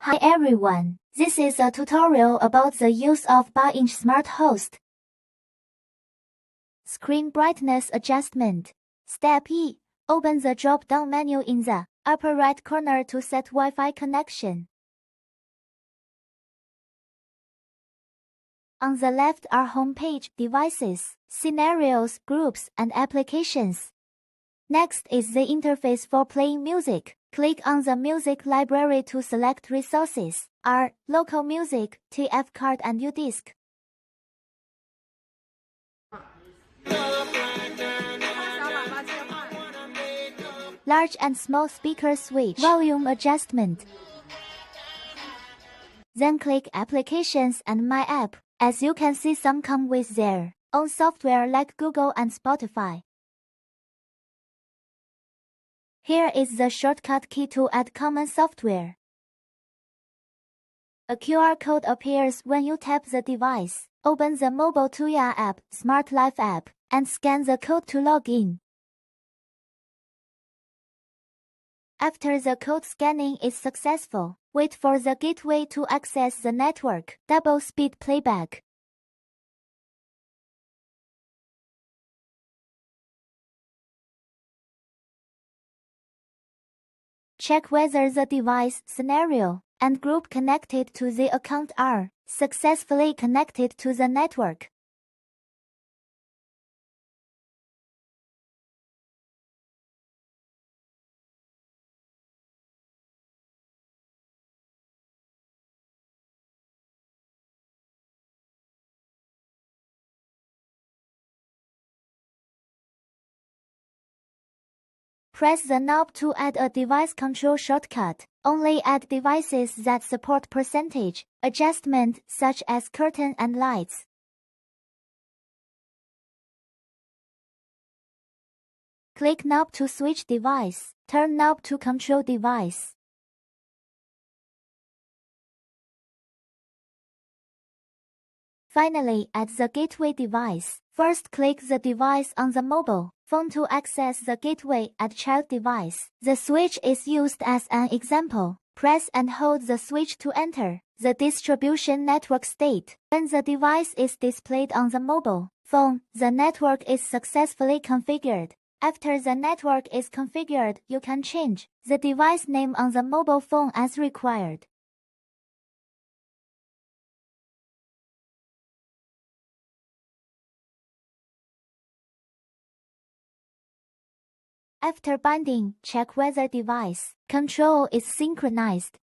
Hi everyone, this is a tutorial about the use of 8-inch smart host. Screen brightness adjustment. Step E. Open the drop-down menu in the upper right corner to set Wi-Fi connection. On the left are homepage, devices, scenarios, groups, and applications. Next is the interface for playing music. Click on the music library to select resources, R, local music, TF card and U-disc. Large and small speaker switch, volume adjustment. Then click Applications and My App. As you can see, some come with their own software like Google and Spotify. Here is the shortcut key to add common software. A QR code appears when you tap the device. Open the Mobile Tuya app, Smart Life app, and scan the code to log in. After the code scanning is successful, wait for the gateway to access the network. Double speed playback. Check whether the device, scenario, and group connected to the account are successfully connected to the network. Press the knob to add a device control shortcut. Only add devices that support percentage adjustment, such as curtain and lights. Click knob to switch device. Turn knob to control device. Finally, add the gateway device. First, click the device on the mobile phone to access the gateway at child device. The switch is used as an example. Press and hold the switch to enter the distribution network state. When the device is displayed on the mobile phone, the network is successfully configured. After the network is configured, you can change the device name on the mobile phone as required. After binding, check whether device control is synchronized.